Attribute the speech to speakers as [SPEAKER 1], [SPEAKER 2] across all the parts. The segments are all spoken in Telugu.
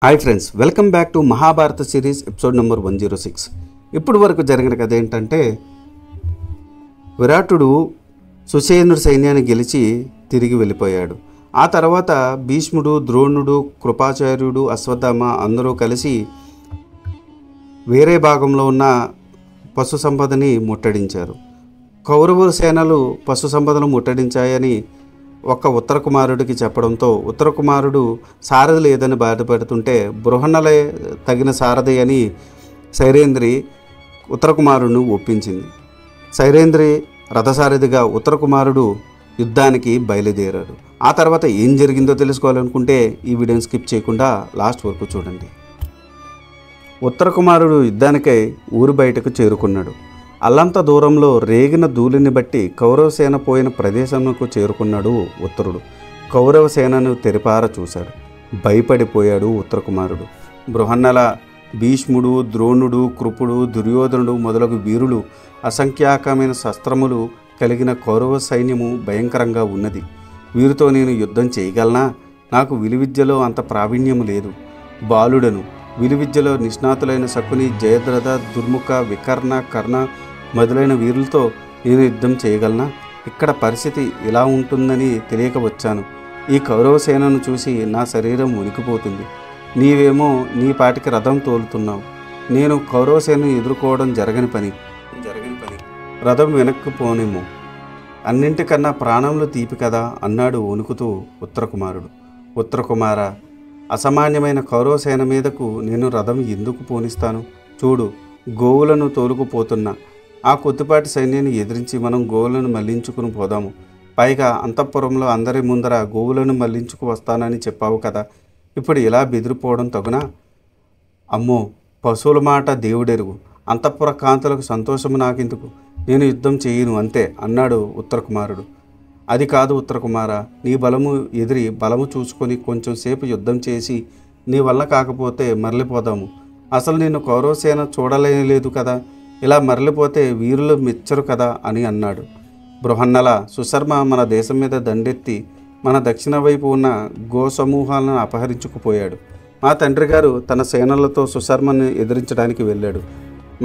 [SPEAKER 1] Hi friends, welcome back to Mahabharata series episode number 106. ఇప్పుడు వరకు జరిగిన కథ ఏంటంటే, విరాటుడు సుసేనుడి సైన్యాన్ని గెలిచి తిరిగి వెళ్ళిపోయాడు. ఆ తర్వాత భీష్ముడు, ద్రోణుడు, కృపాచార్యుడు, అశ్వత్థామ అందరూ కలిసి వేరే భాగంలో ఉన్న పశు సంపదని ముట్టడించారు. కౌరవ సేనలు పశు సంపదను ముట్టడించాయని ఒక ఉత్తర కుమారుడికి చెప్పడంతో ఉత్తర కుమారుడు సారథి లేదని బాధపడుతుంటే బృహన్నలే తగిన సారథి అని సైరేంద్రి ఉత్తర కుమారుడిని ఒప్పించింది. సైరేంద్రి రథసారథిగా ఉత్తర కుమారుడు యుద్ధానికి బయలుదేరాడు. ఆ తర్వాత ఏం జరిగిందో తెలుసుకోవాలనుకుంటే ఈ వీడియోని స్కిప్ చేయకుండా లాస్ట్ వరకు చూడండి. ఉత్తర కుమారుడు యుద్ధానికై ఊరు బయటకు చేరుకున్నాడు. అల్లంత దూరంలో రేగిన ధూళిని బట్టి కౌరవసేన పోయిన ప్రదేశంకు చేరుకున్నాడు ఉత్తరుడు. కౌరవసేనను తెరిపార చూశాడు. భయపడిపోయాడు ఉత్తర కుమారుడు. బృహన్నల, భీష్ముడు, ద్రోణుడు, కృపుడు, దుర్యోధనుడు మొదలగు వీరులు, అసంఖ్యాకమైన శస్త్రములు కలిగిన కౌరవ సైన్యము భయంకరంగా ఉన్నది. వీరితో నేను యుద్ధం చేయగలనా? నాకు విలువిద్యలో అంత ప్రావీణ్యము లేదు. బాలుడను. విలువిద్యలో నిష్ణాతులైన శకుని, జయద్రథ, దుర్ముఖ, వికర్ణ, కర్ణ మొదలైన వీరులతో నేను యుద్ధం చేయగలనా? ఇక్కడ పరిస్థితి ఇలా ఉంటుందని తెలియక వచ్చాను. ఈ కౌరవ సేనను చూసి నా శరీరం ఉనికిపోతుంది. నీవేమో నీ పాటికి రథం తోలుతున్నావు. నేను కౌరవ సేనను ఎదుర్కోవడం జరగని పని. రథం వెనక్కి పోనేమో. అన్నింటికన్నా ప్రాణంలో తీపి కదా అన్నాడు వణుకుతూ ఉత్తర కుమారుడు. ఉత్తర కుమార, అసామాన్యమైన కౌరవ సేన మీదకు నేను రథం ఎందుకు పోనిస్తాను? చూడు, గోవులను తోలుకుపోతున్నా. ఆ కొద్దిపాటి సైన్యాన్ని ఎదిరించి మనం గోవులను మళ్లించుకుని పోదాము. పైగా అంతఃపురంలో అందరి ముందర గోవులను మళ్లించుకు వస్తానని చెప్పావు కదా, ఇప్పుడు ఇలా బెదిరిపోవడం తగునా? అమ్మో, పశువుల మాట దేవుడెరుగు. అంతఃపుర కాంతులకు సంతోషము నాకెందుకు? నేను యుద్ధం చేయను అంతే అన్నాడు ఉత్తర కుమారుడు. అది కాదు ఉత్తర కుమార, నీ బలము ఎదిరి బలము చూసుకొని కొంచెం సేపు యుద్ధం చేసి నీ వల్ల కాకపోతే మరలిపోదాము. అసలు నేను కౌరవసేన చూడలేదు కదా, ఇలా మరలిపోతే వీరులు మెచ్చరు కదా అని అన్నాడు. బృహన్నల, సుశర్మ మన దేశం మీద దండెత్తి మన దక్షిణ వైపు ఉన్న గో సమూహాలను అపహరించుకుపోయాడు. మా తండ్రి గారు తన సేనలతో సుశర్మను ఎదిరించడానికి వెళ్ళాడు.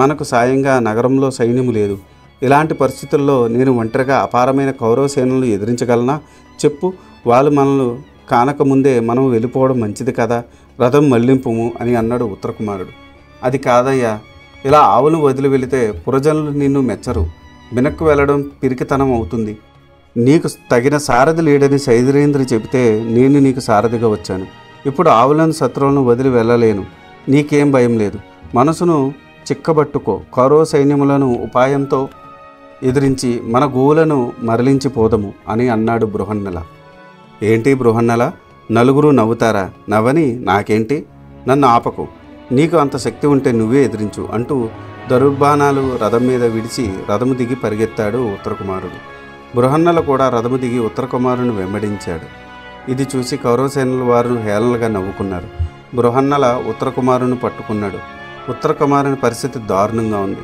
[SPEAKER 1] మనకు సాయంగా నగరంలో సైన్యము లేదు. ఇలాంటి పరిస్థితుల్లో నేను ఒంటరిగా అపారమైన కౌరవ సేనలను ఎదిరించగలనా? చెప్పు. వాళ్ళు మనల్ని కానకముందే మనం వెళ్ళిపోవడం మంచిది కదా, రథం మళ్లింపుము అని అన్నాడు ఉత్తర కుమారుడు. అది కాదయ్యా, ఇలా ఆవును వదిలి వెళితే పురజనులు నిన్ను మెచ్చరు. వెనక్కు వెళ్ళడం పిరికితనం అవుతుంది. నీకు తగిన సారథి లేడని సైరేంద్రి చెబితే నేను నీకు సారథిగా వచ్చాను. ఇప్పుడు ఆవులను శత్రువులను వదిలి వెళ్ళలేను. నీకేం భయం లేదు. మనసును చిక్కబట్టుకో. కౌరవ సైన్యములను ఉపాయంతో ఎదిరించి మన గోవులను మరలించిపోదము అని అన్నాడు బృహన్నల. ఏంటి బృహన్నల, నలుగురు నవ్వుతారా? నవ్వని నాకేంటి, నన్ను ఆపకు. నీకు అంత శక్తి ఉంటే నువ్వే ఎదిరించు అంటూ ధనుర్బాణాలు రథం మీద విడిచి రథము దిగి పరిగెత్తాడు ఉత్తర కుమారుడు. బృహన్నల కూడా రథము దిగి ఉత్తర కుమారుని వెంబడించాడు. ఇది చూసి కౌరవసేనల వారు హేళనగా నవ్వుకున్నారు. బృహన్నల ఉత్తర కుమారుని పట్టుకున్నాడు. ఉత్తర కుమారుని పరిస్థితి దారుణంగా ఉంది.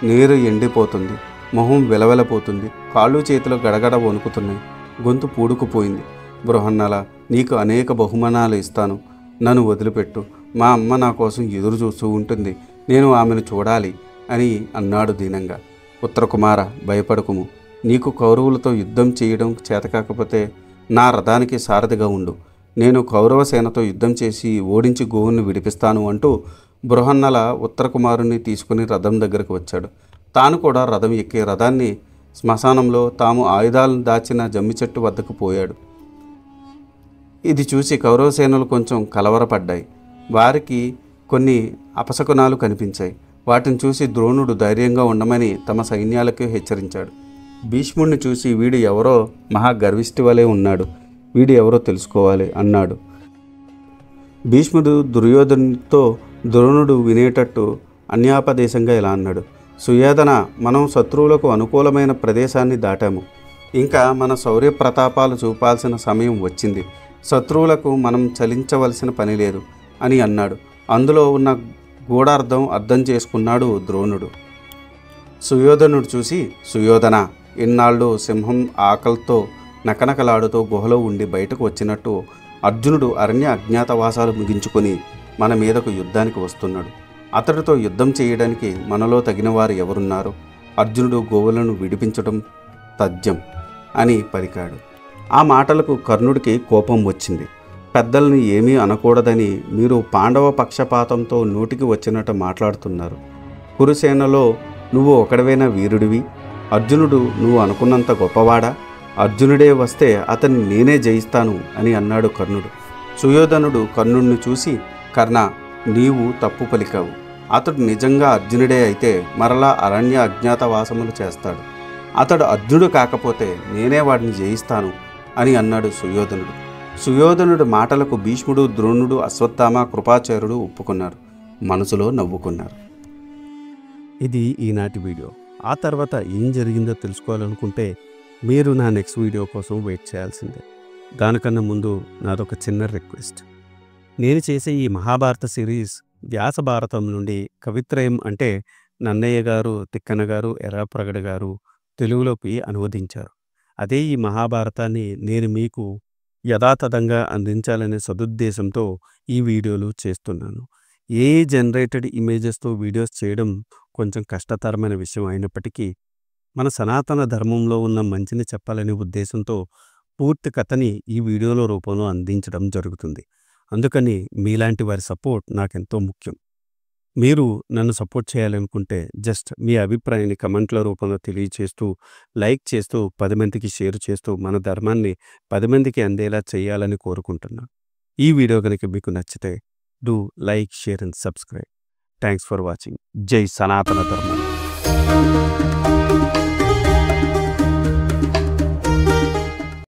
[SPEAKER 1] నీరు ఎండిపోతుంది, మొహం వెలవెలపోతుంది, కాళ్ళు చేతులు గడగడ వణుకుతున్నాయి, గొంతు పూడుకుపోయింది. బృహన్నల, నీకు అనేక బహుమానాలు ఇస్తాను, నన్ను వదిలిపెట్టు. మా అమ్మ నా కోసం ఎదురు చూస్తూ ఉంటుంది, నేను ఆమెను చూడాలి అని అన్నాడు దీనంగా. ఉత్తర కుమార, భయపడకుము. నీకు కౌరవులతో యుద్ధం చేయడం చేతకాకపోతే నా రథానికి సారథిగా ఉండు. నేను కౌరవ సేనతో యుద్ధం చేసి ఓడించి గోవుని విడిపిస్తాను అంటూ బృహన్నల ఉత్తర కుమారుని తీసుకుని రథం దగ్గరకు వచ్చాడు. తాను కూడా రథం ఎక్కి రథాన్ని శ్మశానంలో తాము ఆయుధాలను దాచిన జమ్మి చెట్టు వద్దకు పోయాడు. ఇది చూసి కౌరవ సేనలు కొంచెం కలవరపడ్డాయి. వారికి కొన్ని అపశకునాలు కనిపించాయి. వాటిని చూసి ద్రోణుడు ధైర్యంగా ఉండమని తమ సైన్యాలకు హెచ్చరించాడు. భీష్ముడిని చూసి వీడు ఎవరో మహా గర్విష్టి వలె ఉన్నాడు, వీడు ఎవరో తెలుసుకోవాలి అన్నాడు. భీష్ముడు దుర్యోధనుడితో ద్రోణుడు వినేటట్టు అన్యాపదేశంగా ఇలా అన్నాడు. సుయోధన, మనం శత్రువులకు అనుకూలమైన ప్రదేశాన్ని దాటాము. ఇంకా మన శౌర్య ప్రతాపాలు చూపాల్సిన సమయం వచ్చింది. శత్రువులకు మనం చలించవలసిన పని లేదు అని అన్నాడు. అందులో ఉన్న గూఢార్థం అర్థం చేసుకున్నాడు ద్రోణుడు. సుయోధనుడు చూసి, సుయోధన, ఇన్నాళ్ళు సింహం ఆకలితో నకనకలాడుతూ గుహలో ఉండి బయటకు వచ్చినట్టు అర్జునుడు అరణ్య అజ్ఞాతవాసాలు ముగించుకొని మన మీదకు యుద్ధానికి వస్తున్నాడు. అతడితో యుద్ధం చేయడానికి మనలో తగిన వారు ఎవరున్నారు? అర్జునుడు గోవులను విడిపించడం తథ్యం అని పలికాడు. ఆ మాటలకు కర్ణుడికి కోపం వచ్చింది. పెద్దల్ని ఏమీ అనకూడదని మీరు పాండవ పక్షపాతంతో నోటికి వచ్చినట్టు మాట్లాడుతున్నారు. కురుసేనలో నువ్వు ఒకడవైనా వీరుడివి? అర్జునుడు నువ్వు అనుకున్నంత గొప్పవాడా? అర్జునుడే వస్తే అతన్ని నేనే జయిస్తాను అని అన్నాడు కర్ణుడు. సుయోధనుడు కర్ణుడిని చూసి, కర్ణ, నీవు తప్పు పలికావు. అతడు నిజంగా అర్జునుడే అయితే మరలా అరణ్య అజ్ఞాతవాసములు చేస్తాడు. అతడు అర్జునుడు కాకపోతే నేనే వాడిని జయిస్తాను అని అన్నాడు సుయోధనుడు. సుయోధనుడి మాటలకు భీష్ముడు, ద్రోణుడు, అశ్వత్థామ, కృపాచార్యుడు ఒప్పుకున్నారు. మనసులో నవ్వుకున్నారు.
[SPEAKER 2] ఇది ఈనాటి వీడియో. ఆ తర్వాత ఏం జరిగిందో తెలుసుకోవాలనుకుంటే మీరు నా నెక్స్ట్ వీడియో కోసం వెయిట్ చేయాల్సిందే. దానికన్నా ముందు నాదొక చిన్న రిక్వెస్ట్. నేను చేసే ఈ మహాభారత సిరీస్ వ్యాస భారతం నుండి కవిత్రయం అంటే నన్నయ్య గారు, తిక్కన గారు, ఎర్రాప్రగడ గారు తెలుగులోకి అనువదించారు. అదే ఈ మహాభారతాన్ని నేను మీకు యథాతథంగా అందించాలనే సదుద్దేశంతో ఈ వీడియోలు చేస్తున్నాను. ఏ జనరేటెడ్ ఇమేజెస్తో వీడియోస్ చేయడం కొంచెం కష్టతరమైన విషయం అయినప్పటికీ మన సనాతన ధర్మంలో ఉన్న మంచిని చెప్పాలనే ఉద్దేశంతో పూర్తి కథని ఈ వీడియోల రూపంలో అందించడం జరుగుతుంది. అందుకని మీలాంటి వారి సపోర్ట్ నాకెంతో ముఖ్యం. మీరు నన్ను సపోర్ట్ చేయాలనుకుంటే జస్ట్ మీ అభిప్రాయాన్ని కమెంట్ల రూపంలో తెలియచేస్తూ, లైక్ చేస్తూ, 10 మందికి షేర్ చేస్తూ మన ధర్మాన్ని 10 మందికి అందేలా చేయాలని కోరుకుంటున్నాను. ఈ వీడియో కనుక మీకు నచ్చితే do like, share and subscribe. Thanks for watching. జై సనాతన ధర్మం.